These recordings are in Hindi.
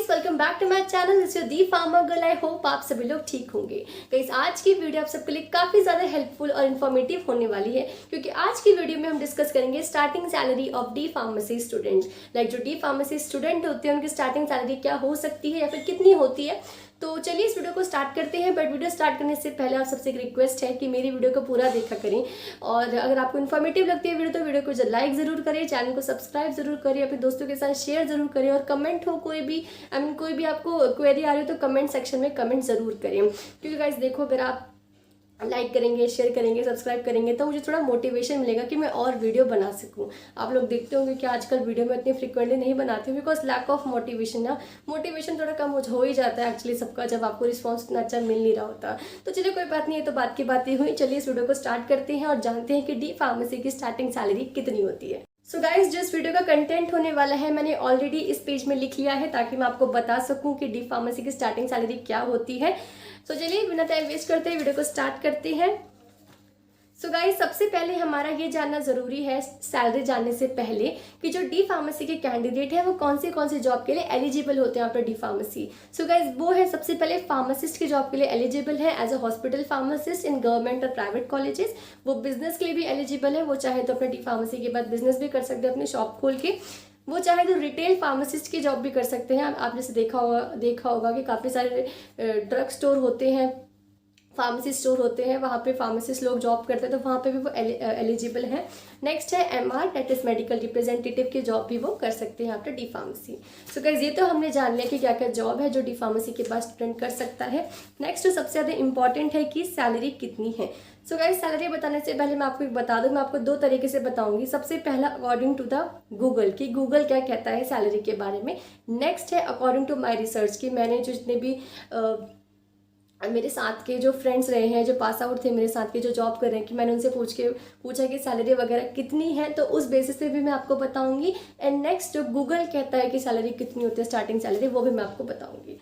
Welcome back to my channel. This is the farmer girl. I hope आप सभी लोग ठीक होंगे। गाइस, आज की वीडियो आप सबके लिए काफ़ी ज़्यादा हेल्पफुल और इन्फॉर्मेटिव होने वाली है, क्योंकि आज की वीडियो में हम डिस्कस करेंगे starting salary of D pharmacy students. Like जो डी फार्मेसी स्टूडेंट होते हैं उनकी स्टार्टिंग सैलरी क्या हो सकती है या फिर कितनी होती है। तो चलिए इस वीडियो को स्टार्ट करते हैं। बट वीडियो स्टार्ट करने से पहले आप सबसे एक रिक्वेस्ट है कि मेरी वीडियो को पूरा देखा करें, और अगर आपको इन्फॉर्मेटिव लगती है वीडियो तो वीडियो को लाइक ज़रूर करें, चैनल को सब्सक्राइब जरूर करें, अपने दोस्तों के साथ शेयर जरूर करें, और कमेंट हो कोई भी कोई भी आपको क्वेरी आ रही हो तो कमेंट सेक्शन में कमेंट जरूर करें। क्योंकि गाइस देखो, अगर आप लाइक करेंगे, शेयर करेंगे, सब्सक्राइब करेंगे तो मुझे थोड़ा मोटिवेशन मिलेगा कि मैं और वीडियो बना सकूं। आप लोग देखते होंगे कि आजकल वीडियो में इतनी फ्रिक्वेंटली नहीं बनाती हूँ, बिकॉज लैक ऑफ मोटिवेशन ना, मोटिवेशन थोड़ा कम हो ही जाता है एक्चुअली सबका, जब आपको रिस्पॉन्स इतना अच्छा मिल नहीं रहा होता। तो चलिए कोई बात नहीं है, तो बात की बातें हुई। चलिए इस वीडियो को स्टार्ट करते हैं और जानते हैं कि डी फार्मेसी की स्टार्टिंग सैलरी कितनी होती है। सो गाइज, जिस वीडियो का कंटेंट होने वाला है मैंने ऑलरेडी इस पेज में लिख लिया है, ताकि मैं आपको बता सकूं कि डी फार्मेसी की स्टार्टिंग सैलरी क्या होती है। सो चलिए बिना टाइम वेस्ट करते वीडियो को स्टार्ट करते हैं। सो गाइस, सबसे पहले हमारा ये जानना जरूरी है सैलरी जानने से पहले कि जो डी फार्मेसी के कैंडिडेट है वो कौन से जॉब के लिए एलिजिबल होते हैं यहाँ पर डी फार्मेसी। सो गाइस, वो है सबसे पहले फार्मासिस्ट के जॉब के लिए एलिजिबल है as a hospital pharmacist in government और प्राइवेट कॉलेजेस। वो बिजनेस के लिए भी एलिजिबल है, वो चाहे तो अपने डी फार्मेसी के बाद बिजनेस भी कर सकते हैं अपनी शॉप खोल के। वो चाहे तो रिटेल फार्मासिस्ट की जॉब भी कर सकते हैं। आप जैसे देखा होगा कि काफ़ी सारे ड्रग स्टोर होते हैं, फार्मेसी स्टोर होते हैं, वहाँ पे फार्मासिस्ट लोग जॉब करते हैं, तो वहाँ पे भी वो एलिजिबल है। नेक्स्ट है MR, that is medical representative की जॉब भी वो कर सकते हैं यहाँ पे डी फार्मेसी। सो गाइस, ये तो हमने जान लिया कि क्या क्या जॉब है जो डी फार्मेसी के पास स्टूडेंट कर सकता है। नेक्स्ट जो सबसे ज़्यादा इंपॉर्टेंट है कि सैलरी कितनी है। सो गाइस, सैलरी बताने से पहले मैं आपको एक बता दूं, मैं आपको दो तरीके से बताऊंगी। सबसे पहला अकॉर्डिंग टू द गूगल, कि गूगल क्या कहता है सैलरी के बारे में। नेक्स्ट है अकॉर्डिंग टू माई रिसर्च, कि मैंने जो जितने भी मेरे साथ के जो फ्रेंड्स रहे हैं, जो पास आउट थे मेरे साथ के, जो जॉब कर रहे हैं, कि मैंने उनसे पूछा कि सैलरी वगैरह कितनी है, तो उस बेसिस पे भी मैं आपको बताऊंगी। एंड नेक्स्ट जो गूगल कहता है कि सैलरी कितनी होती है स्टार्टिंग सैलरी, वो भी मैं आपको बताऊंगी।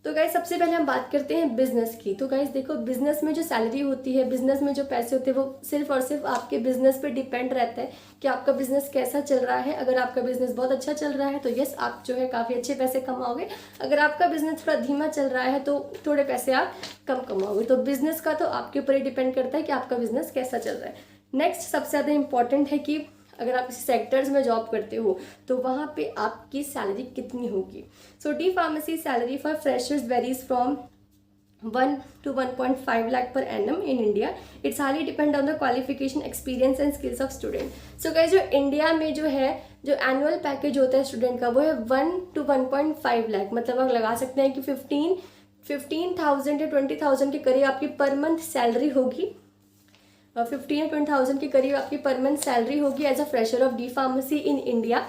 तो गाइस, सबसे पहले हम बात करते हैं बिजनेस की। तो गाइस देखो, बिजनेस में जो सैलरी होती है, बिजनेस में जो पैसे होते हैं, वो सिर्फ और सिर्फ आपके बिजनेस पे डिपेंड रहता है कि आपका बिजनेस कैसा चल रहा है। अगर आपका बिजनेस बहुत अच्छा चल रहा है तो यस, आप जो है काफ़ी अच्छे पैसे कमाओगे। अगर आपका बिजनेस थोड़ा धीमा चल रहा है तो थोड़े पैसे आप कम कमाओगे। तो बिजनेस का तो आपके ऊपर ही डिपेंड करता है कि आपका बिजनेस कैसा चल रहा है। नेक्स्ट सबसे ज़्यादा इंपॉर्टेंट है कि अगर आप किसी सेक्टर्स में जॉब करते हो तो वहाँ पे आपकी सैलरी कितनी होगी। So D pharmacy salary for freshers varies from 1 to 1.5 lakh per annum in India. It's highly depend on the qualification, experience and skills of student. So guys, जो इंडिया में जो है, जो एनुअल पैकेज होता है स्टूडेंट का, वो है 1 to 1.5 लाख। मतलब आप लगा सकते हैं कि 15,000 या 20,000 के करीब आपकी पर मंथ सैलरी होगी। 15 या 20,000 के करीब आपकी पर मंथ सैलरी होगी as a fresher of D pharmacy in India.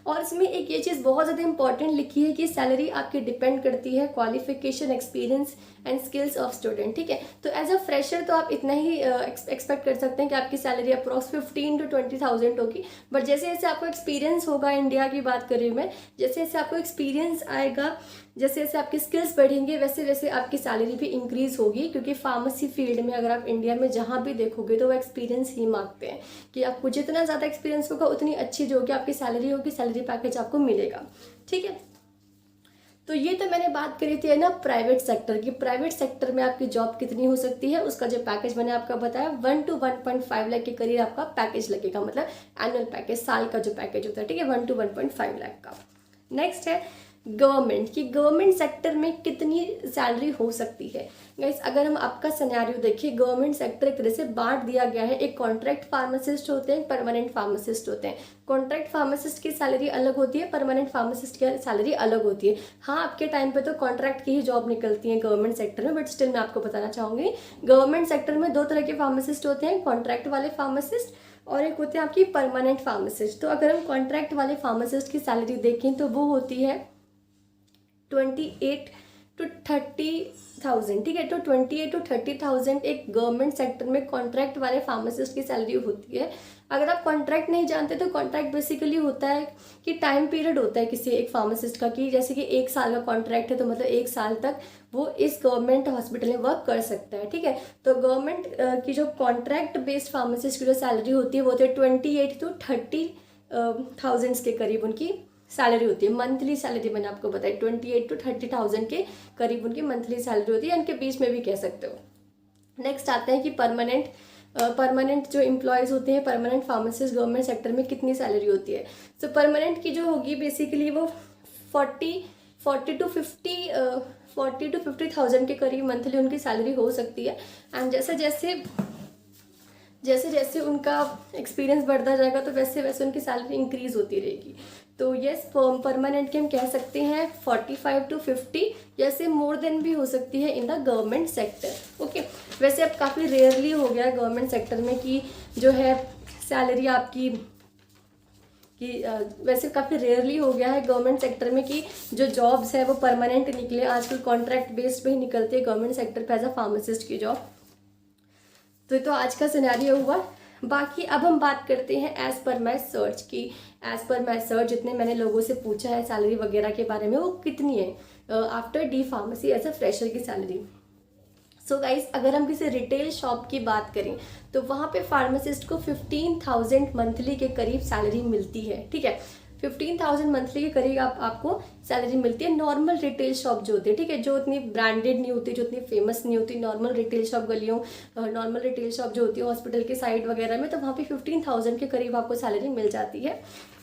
और इसमें एक ये चीज़ बहुत ज़्यादा इंपॉर्टेंट लिखी है कि सैलरी आपकी डिपेंड करती है qualification, experience and skills of student. ठीक है, तो एज अ फ्रेशर तो आप इतना ही एक्सपेक्ट कर सकते हैं कि आपकी सैलरी अप्रॉक्स 15 to 20,000 होगी। बट जैसे जैसे आपको एक्सपीरियंस होगा, इंडिया की बात कर रही हूँ मैं, जैसे जैसे आपको एक्सपीरियंस आएगा, जैसे जैसे आपकी स्किल्स बढ़ेंगे, वैसे वैसे आपकी सैलरी भी इंक्रीज होगी। क्योंकि फार्मेसी फील्ड में अगर आप इंडिया में जहाँ भी देखोगे तो वो एक्सपीरियंस ही मांगते हैं कि आपको जितना ज़्यादा एक्सपीरियंस होगा उतनी अच्छी जो होगी आपकी सैलरी होगी, सैलरी पैकेज आपको मिलेगा। ठीक है, तो ये तो मैंने बात करी थी ना प्राइवेट सेक्टर की। प्राइवेट सेक्टर में आपकी जॉब कितनी हो सकती है, उसका जो पैकेज मैंने आपका बताया 1 to 1.5 लाख के करीब आपका पैकेज लगेगा, मतलब एनुअल पैकेज, साल का जो पैकेज होता है। ठीक है, 1 to 1.5 लाख का। नेक्स्ट है गवर्नमेंट, की गवर्नमेंट सेक्टर में कितनी सैलरी हो सकती है। गाइस, अगर हम आपका सिनेरियो देखिए, गवर्नमेंट सेक्टर एक तरह से बांट दिया गया है। एक कॉन्ट्रैक्ट फार्मासिस्ट होते हैं, परमानेंट फार्मासिस्ट होते हैं। कॉन्ट्रैक्ट फार्मासिस्ट की सैलरी अलग होती है, परमानेंट फार्मासिस्ट की सैलरी अलग होती है। हाँ, आपके टाइम पे तो कॉन्ट्रैक्ट की ही जॉब निकलती है गवर्नमेंट सेक्टर में, बट स्टिल मैं आपको बताना चाहूँगी, गवर्नमेंट सेक्टर में दो तरह के फार्मासिस्ट होते हैं, कॉन्ट्रैक्ट वाले फार्मासिस्ट और एक होते हैं आपकी परमानेंट फार्मासिस्ट। तो अगर हम कॉन्ट्रैक्ट वाले फार्मासिस्ट की सैलरी देखें तो वो होती है 28 to 30,000। ठीक है, तो 28 to 30,000 एक गवर्नमेंट सेक्टर में कॉन्ट्रैक्ट वाले फार्मासिस्ट की सैलरी होती है। अगर आप कॉन्ट्रैक्ट नहीं जानते तो कॉन्ट्रैक्ट बेसिकली होता है कि टाइम पीरियड होता है किसी एक फार्मासिस्ट का, कि जैसे कि 1 साल का कॉन्ट्रैक्ट है तो मतलब 1 साल तक वो इस गवर्नमेंट हॉस्पिटल में वर्क कर सकता है। ठीक है, तो गवर्नमेंट की जो कॉन्ट्रैक्ट बेस्ड फार्मासिस्ट की जो सैलरी होती है वो होती है 28 to 30,000 के करीब उनकी सैलरी होती है, मंथली सैलरी मैंने आपको बताई 28 to 30,000 के करीब उनकी मंथली सैलरी होती है, इनके बीच में भी कह सकते हो। नेक्स्ट आते हैं कि परमानेंट जो एम्प्लॉयज़ होते हैं, परमानेंट फार्मासिस्ट गवर्नमेंट सेक्टर में कितनी सैलरी होती है। सो परमानेंट की जो होगी बेसिकली वो 40 to 50,000 के करीब मंथली उनकी सैलरी हो सकती है। एंड जैसे जैसे उनका एक्सपीरियंस बढ़ता जाएगा तो वैसे वैसे उनकी सैलरी इंक्रीज होती रहेगी। तो यस, परमानेंट के हम कह सकते हैं 45 to 50, जैसे मोर देन भी हो सकती है in the government sector. Okay, वैसे अब काफ़ी रेयरली हो गया है गवर्नमेंट सेक्टर में कि जो है सैलरी आपकी वैसे काफ़ी रेयरली हो गया है गवर्नमेंट सेक्टर में कि जो जॉब्स है वो परमानेंट निकले। आजकल कॉन्ट्रैक्ट बेस्ड पे ही निकलती है गवर्नमेंट सेक्टर पे एज अ फार्मासिस्ट की जॉब। तो आज का सिनेरियो हुआ। बाकी अब हम बात करते हैं एज़ पर माई सर्च की। एज़ पर माई सर्च जितने मैंने लोगों से पूछा है सैलरी वगैरह के बारे में वो कितनी है after D pharmacy as a fresher की सैलरी। सो गाइस, अगर हम किसी रिटेल शॉप की बात करें तो वहाँ पे फार्मासिस्ट को 15,000 मंथली के करीब सैलरी मिलती है। ठीक है, 15,000 मंथली के करीब आपको सैलरी मिलती है। नॉर्मल रिटेल शॉप जो होती है, ठीक है, जो इतनी ब्रांडेड नहीं होती, जो इतनी फेमस नहीं होती, नॉर्मल रिटेल शॉप गलियों, नॉर्मल रिटेल शॉप जो होती है हॉस्पिटल के साइड वगैरह में, तो वहाँ पे 15,000 के करीब आपको सैलरी मिल जाती है।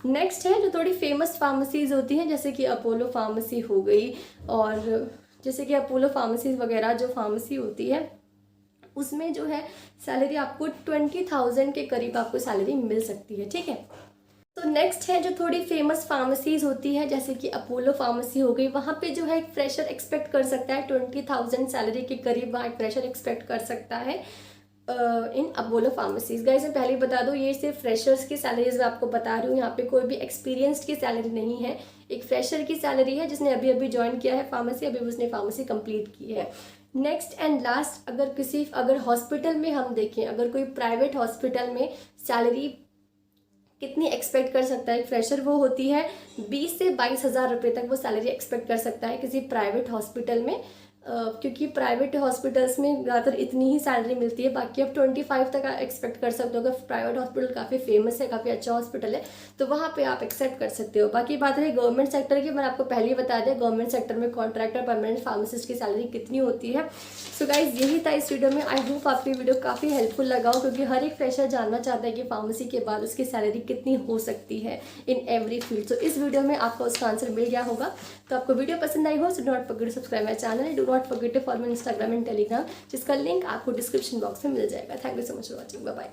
नेक्स्ट है जो थोड़ी फेमस फार्मेसीज होती हैं, जैसे कि अपोलो फार्मेसी हो गई, और जैसे कि अपोलो फार्मेसीज वगैरह जो फार्मेसी होती है उसमें जो है सैलरी आपको 20,000 के करीब आपको सैलरी मिल सकती है। ठीक है, तो नेक्स्ट है जो थोड़ी फेमस फार्मेसीज होती है, जैसे कि अपोलो फार्मेसी हो गई, वहाँ पे जो है एक फ्रेशर एक्सपेक्ट कर सकता है 20,000 सैलरी के करीब वहाँ एक फ्रेशर एक्सपेक्ट कर सकता है इन अपोलो फार्मेसीज। गाइस मैं पहले ही बता दूँ, ये सिर्फ फ्रेशर्स की सैलरीज मैं आपको बता रही हूँ, यहाँ पे कोई भी एक्सपीरियंस्ड की सैलरी नहीं है। एक फ्रेशर की सैलरी है जिसने अभी अभी ज्वाइन किया है फार्मेसी, अभी उसने फार्मेसी कंप्लीट की है। नेक्स्ट एंड लास्ट, अगर हॉस्पिटल में हम देखें, अगर कोई प्राइवेट हॉस्पिटल में सैलरी कितनी एक्सपेक्ट कर सकता है एक फ्रेशर, वो होती है 20 से 22,000 रुपये तक वो सैलरी एक्सपेक्ट कर सकता है किसी प्राइवेट हॉस्पिटल में। क्योंकि प्राइवेट हॉस्पिटल्स में ज़्यादातर इतनी ही सैलरी मिलती है, बाकी आप 25 तक एक्सपेक्ट कर सकते हो। अगर प्राइवेट हॉस्पिटल काफ़ी फेमस है, काफ़ी अच्छा हॉस्पिटल है, तो वहाँ पे आप एक्सेप्ट कर सकते हो। बाकी बात रही गवर्नमेंट सेक्टर की, मैंने आपको पहले ही बता दिया गवर्नमेंट सेक्टर में कॉन्ट्रैक्टर परमानेंट फार्मासिस्ट की सैलरी कितनी होती है। सो गाइज यही था इस वीडियो में। आई होप आपकी वीडियो काफ़ी हेल्पफुल लगा हो, क्योंकि हर एक फ्रेशर जानना चाहता है कि फार्मेसी के बाद उसकी सैलरी कितनी हो सकती है इन एवरी फील्ड। तो इस वीडियो में आपको उसका आंसर मिल गया होगा। तो आपको वीडियो पसंद आई हो तो do not forget to subscribe my channel, do not forget to follow me Instagram and Telegram, जिसका लिंक आपको डिस्क्रिप्शन बॉक्स में मिल जाएगा। Thank you so much for watching, bye bye.